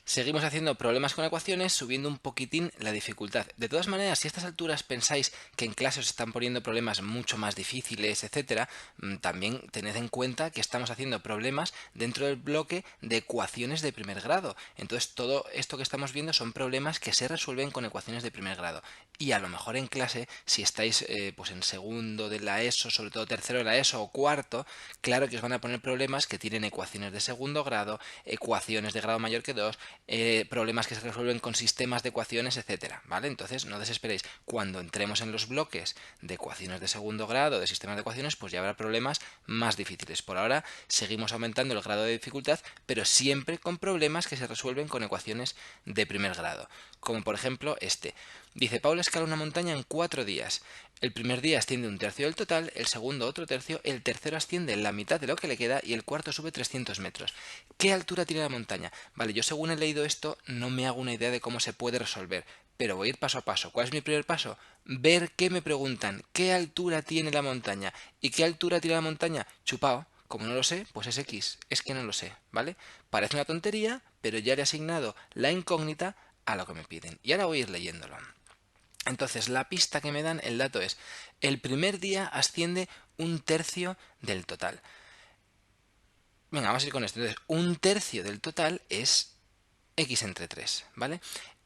Seguimos haciendo problemas con ecuaciones, subiendo un poquitín la dificultad. De todas maneras, si a estas alturas pensáis que en clase os están poniendo problemas mucho más difíciles, etcétera, también tened en cuenta que estamos haciendo problemas dentro del bloque de ecuaciones de primer grado. Entonces, todo esto que estamos viendo son problemas que se resuelven con ecuaciones de primer grado. Y a lo mejor en clase, si estáis pues en segundo de la ESO, sobre todo tercero de la ESO o cuarto, claro que os van a poner problemas que tienen ecuaciones de segundo grado, ecuaciones de grado mayor que 2, problemas que se resuelven con sistemas de ecuaciones, etcétera, ¿vale? Entonces no desesperéis. Cuando entremos en los bloques de ecuaciones de segundo grado, de sistemas de ecuaciones, pues ya habrá problemas más difíciles. Por ahora seguimos aumentando el grado de dificultad, pero siempre con problemas que se resuelven con ecuaciones de primer grado. Como por ejemplo este. Dice, Paula escala una montaña en 4 días. El primer día asciende un tercio del total, el segundo otro tercio, el tercero asciende la mitad de lo que le queda y el cuarto sube 300 metros. ¿Qué altura tiene la montaña? Vale, yo según he leído esto no me hago una idea de cómo se puede resolver, pero voy a ir paso a paso. ¿Cuál es mi primer paso? Ver qué me preguntan, qué altura tiene la montaña. ¿Y qué altura tiene la montaña? Chupao. Como no lo sé, pues es X. Es que no lo sé, ¿vale? Parece una tontería, pero ya le he asignado la incógnita a lo que me piden. Y ahora voy a ir leyéndolo. Entonces, la pista que me dan, el dato es, el primer día asciende un tercio del total. Venga, vamos a ir con esto. Entonces, un tercio del total es x entre 3, ¿vale?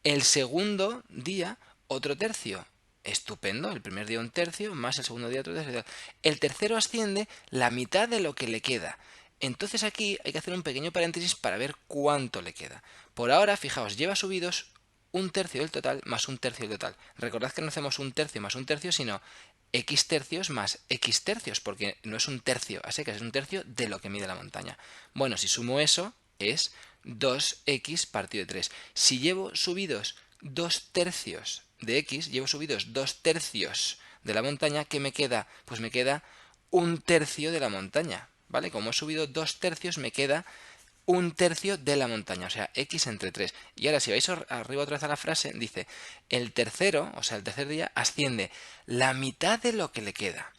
El segundo día, otro tercio. Estupendo, el primer día un tercio, más el segundo día otro tercio. El tercero asciende la mitad de lo que le queda. Entonces aquí hay que hacer un pequeño paréntesis para ver cuánto le queda. Por ahora, fijaos, lleva subidos un tercio del total más un tercio del total. Recordad que no hacemos un tercio más un tercio, sino x tercios más x tercios, porque no es un tercio a secas, es un tercio de lo que mide la montaña. Bueno, si sumo eso, es 2x partido de 3. Si llevo subidos 2 tercios de x, llevo subidos 2 tercios de la montaña, ¿qué me queda? Pues me queda un tercio de la montaña, ¿vale? Como he subido 2 tercios, me queda un tercio de la montaña, o sea, x entre 3. Y ahora si vais arriba otra vez a la frase, dice, el tercero, o sea, el tercer día, asciende la mitad de lo que le queda.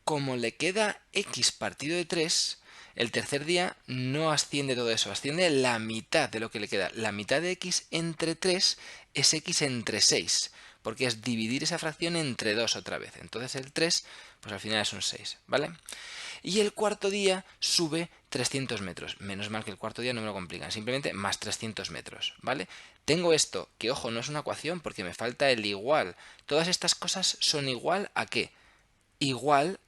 Como le queda x partido de 3, el tercer día no asciende todo eso, asciende la mitad de lo que le queda. La mitad de x entre 3 es x entre 6, porque es dividir esa fracción entre 2 otra vez. Entonces el 3, pues al final es un 6, ¿vale? Y el cuarto día sube 300 metros. Menos mal que el cuarto día no me lo complican, simplemente más 300 metros, ¿vale? Tengo esto, que ojo, no es una ecuación porque me falta el igual. Todas estas cosas son igual a ¿qué? Igual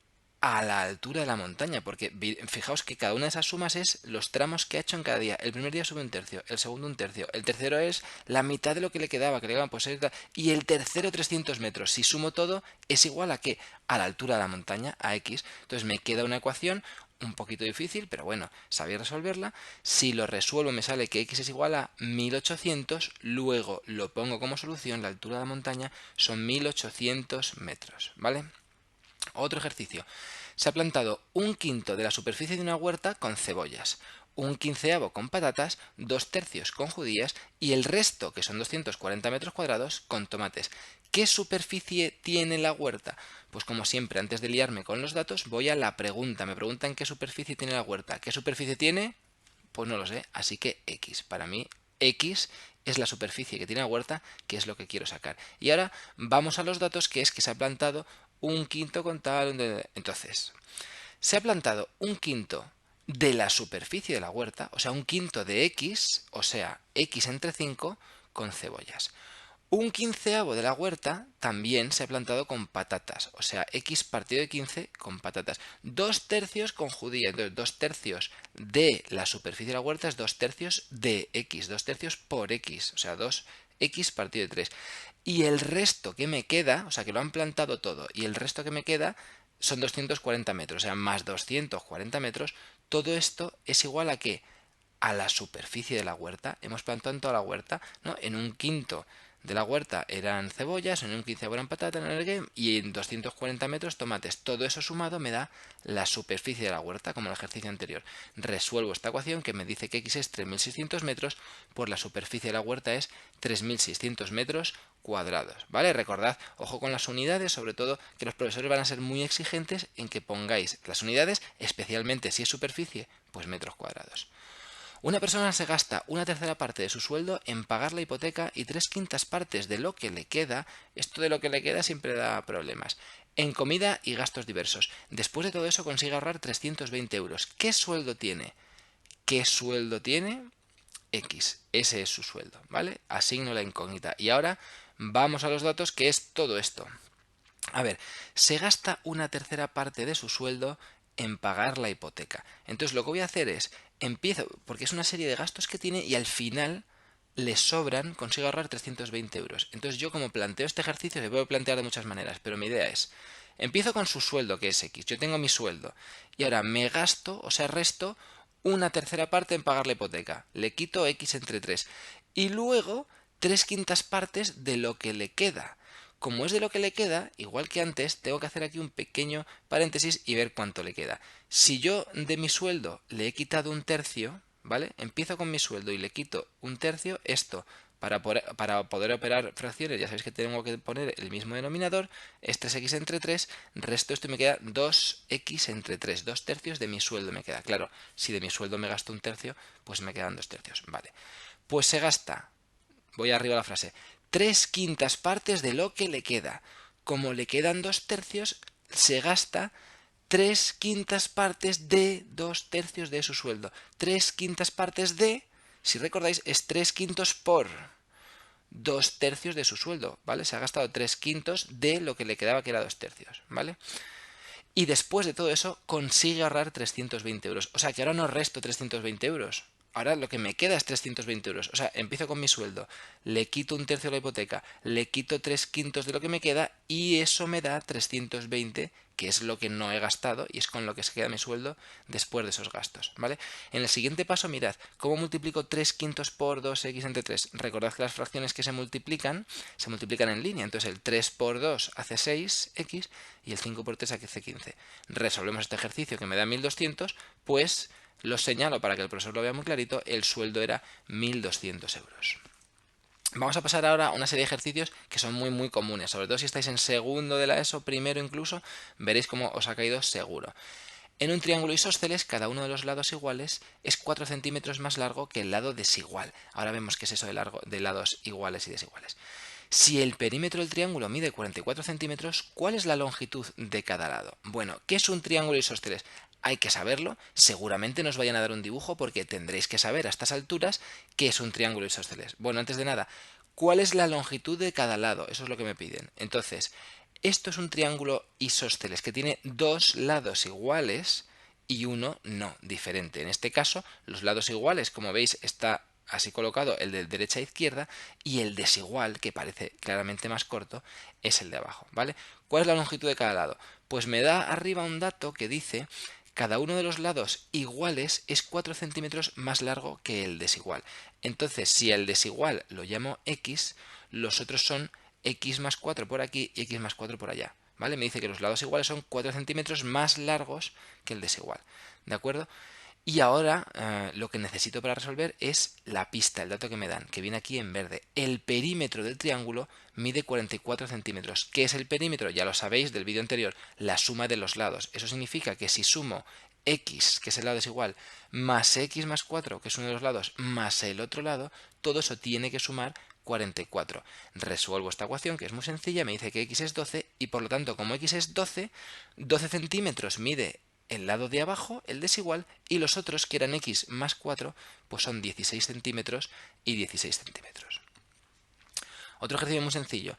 a la altura de la montaña, porque fijaos que cada una de esas sumas es los tramos que ha hecho en cada día. El primer día sube un tercio, el segundo un tercio, el tercero es la mitad de lo que le quedaba, que le quedaban pues, y el tercero 300 metros. Si sumo todo, es igual a ¿qué? A la altura de la montaña, a x. Entonces me queda una ecuación un poquito difícil, pero bueno, sabéis resolverla. Si lo resuelvo me sale que x es igual a 1800, luego lo pongo como solución, la altura de la montaña son 1800 metros, ¿vale? Otro ejercicio. Se ha plantado un quinto de la superficie de una huerta con cebollas, un quinceavo con patatas, 2 tercios con judías y el resto, que son 240 metros cuadrados, con tomates. ¿Qué superficie tiene la huerta? Pues como siempre, antes de liarme con los datos, voy a la pregunta. Me preguntan qué superficie tiene la huerta. ¿Qué superficie tiene? Pues no lo sé, así que X. Para mí, X es la superficie que tiene la huerta, que es lo que quiero sacar. Y ahora vamos a los datos, que es que se ha plantado un quinto con tal. Entonces, se ha plantado un quinto de la superficie de la huerta, o sea, un quinto de X, o sea, X entre 5 con cebollas. Un quinceavo de la huerta también se ha plantado con patatas, o sea, x partido de 15 con patatas. 2 tercios con judía, entonces 2 tercios de la superficie de la huerta es 2 tercios de x, 2 tercios por x, o sea, 2x partido de 3. Y el resto que me queda, o sea, que lo han plantado todo, y el resto que me queda son 240 metros, o sea, más 240 metros, todo esto es igual a ¿qué? A la superficie de la huerta. Hemos plantado en toda la huerta, ¿no? En un quinto de la huerta eran cebollas, en un 15 eran patatas, y en 240 metros tomates. Todo eso sumado me da la superficie de la huerta, como el ejercicio anterior. Resuelvo esta ecuación que me dice que x es 3600 metros, pues la superficie de la huerta es 3600 metros cuadrados, ¿vale? Recordad, ojo con las unidades, sobre todo que los profesores van a ser muy exigentes en que pongáis las unidades, especialmente si es superficie, pues metros cuadrados. Una persona se gasta una tercera parte de su sueldo en pagar la hipoteca y 3/5 partes de lo que le queda, esto de lo que le queda siempre da problemas, en comida y gastos diversos. Después de todo eso consigue ahorrar 320 euros. ¿Qué sueldo tiene? ¿Qué sueldo tiene? X. Ese es su sueldo, ¿vale? Asigno la incógnita. Y ahora vamos a los datos, que es todo esto. A ver, se gasta una tercera parte de su sueldo en pagar la hipoteca. Entonces lo que voy a hacer es, empiezo, porque es una serie de gastos que tiene y al final le sobran, consigo ahorrar 320 euros. Entonces yo como planteo este ejercicio, se puede plantear de muchas maneras, pero mi idea es, empiezo con su sueldo, que es X, yo tengo mi sueldo, y ahora me gasto, o sea, resto una tercera parte en pagar la hipoteca, le quito X entre 3, y luego 3/5 partes de lo que le queda. Como es de lo que le queda, igual que antes, tengo que hacer aquí un pequeño paréntesis y ver cuánto le queda. Si yo de mi sueldo le he quitado un tercio, ¿vale? Empiezo con mi sueldo y le quito un tercio, esto para poder operar fracciones, ya sabéis que tengo que poner el mismo denominador, es 3x entre 3, resto esto y me queda 2x entre 3, 2 tercios de mi sueldo me queda. Claro, si de mi sueldo me gasto un tercio, pues me quedan 2 tercios, ¿vale? Pues se gasta, voy arriba a la frase, 3/5 partes de lo que le queda. Como le quedan 2 tercios, se gasta 3/5 partes de 2 tercios de su sueldo. 3/5 partes de, si recordáis, es 3/5 por 2 tercios de su sueldo, ¿vale? Se ha gastado 3/5 de lo que le quedaba, que era 2 tercios, ¿vale? Y después de todo eso consigue ahorrar 320 euros. O sea que ahora no resto 320 euros. Ahora lo que me queda es 320 euros. O sea, empiezo con mi sueldo, le quito un tercio de la hipoteca, le quito 3/5 de lo que me queda y eso me da 320, que es lo que no he gastado y es con lo que se queda mi sueldo después de esos gastos, ¿vale? En el siguiente paso, mirad, ¿cómo multiplico 3/5 por 2x entre 3? Recordad que las fracciones que se multiplican en línea. Entonces el 3 por 2 hace 6x y el 5 por 3 hace 15. Resolvemos este ejercicio que me da 1200, pues lo señalo para que el profesor lo vea muy clarito, el sueldo era 1200 euros. Vamos a pasar ahora a una serie de ejercicios que son muy comunes, sobre todo si estáis en segundo de la ESO, primero incluso, veréis cómo os ha caído seguro. En un triángulo isósceles, cada uno de los lados iguales es 4 centímetros más largo que el lado desigual. Ahora vemos qué es eso de lados iguales y desiguales. Si el perímetro del triángulo mide 44 centímetros, ¿cuál es la longitud de cada lado? Bueno, ¿qué es un triángulo isósceles? Hay que saberlo, seguramente nos vayan a dar un dibujo porque tendréis que saber a estas alturas qué es un triángulo isósceles. Bueno, antes de nada, ¿cuál es la longitud de cada lado? Eso es lo que me piden. Entonces, esto es un triángulo isósceles que tiene dos lados iguales y uno no, diferente. En este caso, los lados iguales, como veis, está así colocado el de derecha a izquierda y el desigual, que parece claramente más corto, es el de abajo, ¿vale? ¿Cuál es la longitud de cada lado? Pues me da arriba un dato que dice cada uno de los lados iguales es 4 centímetros más largo que el desigual. Entonces, si el desigual lo llamo x, los otros son x más 4 por aquí y x más 4 por allá, ¿vale? Me dice que los lados iguales son 4 centímetros más largos que el desigual, ¿de acuerdo? Y ahora lo que necesito para resolver es la pista, el dato que me dan, que viene aquí en verde. El perímetro del triángulo mide 44 centímetros. ¿Qué es el perímetro? Ya lo sabéis del vídeo anterior, la suma de los lados. Eso significa que si sumo x, que es el lado desigual, más x más 4, que es uno de los lados, más el otro lado, todo eso tiene que sumar 44. Resuelvo esta ecuación, que es muy sencilla, me dice que x es 12 y por lo tanto, como x es 12, 12 centímetros mide el lado de abajo, el desigual, y los otros, que eran x más 4, pues son 16 centímetros y 16 centímetros. Otro ejercicio muy sencillo,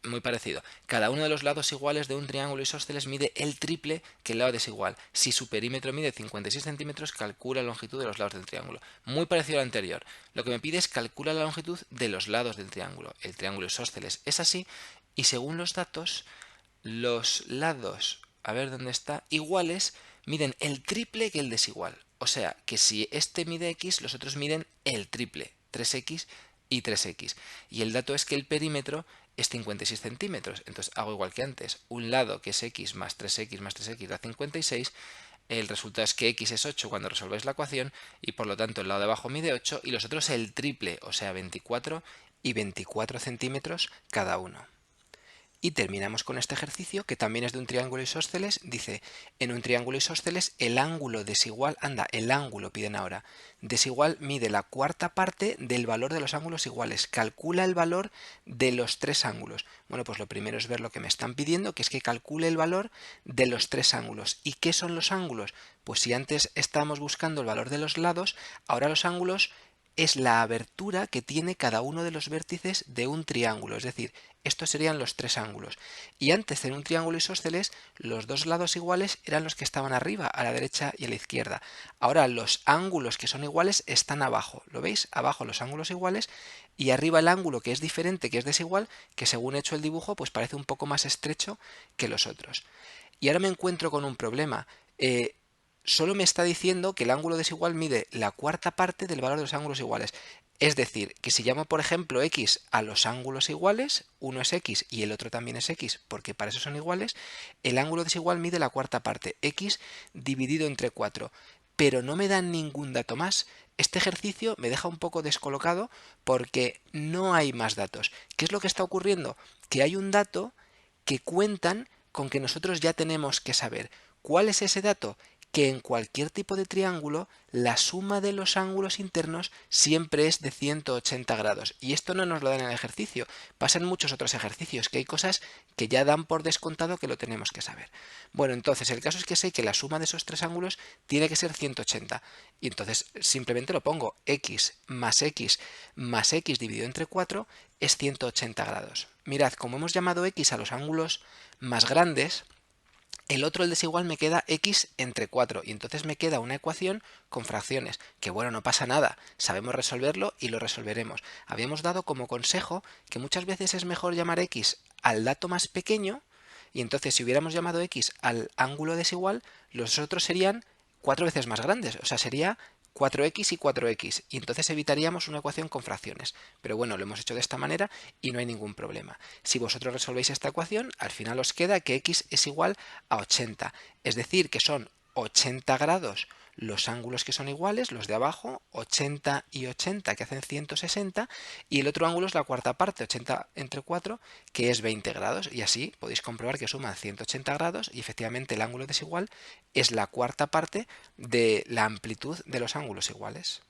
muy parecido. Cada uno de los lados iguales de un triángulo isósceles mide el triple que el lado desigual. Si su perímetro mide 56 centímetros, calcula la longitud de los lados del triángulo. Muy parecido al anterior. Lo que me pide es calcular la longitud de los lados del triángulo. El triángulo isósceles es así, y según los datos, los lados, a ver dónde está, iguales, miden el triple que el desigual. O sea, que si este mide x, los otros miden el triple, 3x y 3x. Y el dato es que el perímetro es 56 centímetros. Entonces hago igual que antes. Un lado que es x más 3x más 3x da 56. El resultado es que x es 8 cuando resolvéis la ecuación y por lo tanto el lado de abajo mide 8 y los otros el triple, o sea 24 y 24 centímetros cada uno. Y terminamos con este ejercicio, que también es de un triángulo isósceles. Dice, en un triángulo isósceles el ángulo desigual, anda, el ángulo piden ahora, desigual mide la cuarta parte del valor de los ángulos iguales. Calcula el valor de los tres ángulos. Bueno, pues lo primero es ver lo que me están pidiendo, que es que calcule el valor de los tres ángulos. ¿Y qué son los ángulos? Pues si antes estábamos buscando el valor de los lados, ahora los ángulos es la abertura que tiene cada uno de los vértices de un triángulo, es decir, estos serían los tres ángulos. Y antes en un triángulo isósceles, los dos lados iguales eran los que estaban arriba, a la derecha y a la izquierda. Ahora los ángulos que son iguales están abajo, ¿lo veis? Abajo los ángulos iguales y arriba el ángulo que es diferente, que es desigual, que según he hecho el dibujo, pues parece un poco más estrecho que los otros. Y ahora me encuentro con un problema. Solo me está diciendo que el ángulo desigual mide la cuarta parte del valor de los ángulos iguales. Es decir, que si llamo, por ejemplo, x a los ángulos iguales, uno es x y el otro también es x, porque para eso son iguales, el ángulo desigual mide la cuarta parte, x dividido entre 4. Pero no me dan ningún dato más. Este ejercicio me deja un poco descolocado porque no hay más datos. ¿Qué es lo que está ocurriendo? Que hay un dato que cuentan con que nosotros ya tenemos que saber. ¿Cuál es ese dato? Que en cualquier tipo de triángulo la suma de los ángulos internos siempre es de 180 grados. Y esto no nos lo dan en el ejercicio. Pasa en muchos otros ejercicios, que hay cosas que ya dan por descontado que lo tenemos que saber. Bueno, entonces el caso es que sé que la suma de esos tres ángulos tiene que ser 180. Y entonces simplemente lo pongo. X más x dividido entre 4 es 180 grados. Mirad, como hemos llamado x a los ángulos más grandes, el otro, el desigual, me queda x entre 4 y entonces me queda una ecuación con fracciones, que bueno, no pasa nada, sabemos resolverlo y lo resolveremos. Habíamos dado como consejo que muchas veces es mejor llamar x al dato más pequeño y entonces si hubiéramos llamado x al ángulo desigual, los otros serían 4 veces más grandes, o sea, sería 4x y 4x, y entonces evitaríamos una ecuación con fracciones. Pero bueno, lo hemos hecho de esta manera y no hay ningún problema. Si vosotros resolvéis esta ecuación, al final os queda que x es igual a 80, es decir, que son 80 grados los ángulos que son iguales, los de abajo, 80 y 80 que hacen 160, y el otro ángulo es la cuarta parte, 80 entre 4, que es 20 grados, y así podéis comprobar que suman 180 grados y efectivamente el ángulo desigual es la cuarta parte de la amplitud de los ángulos iguales.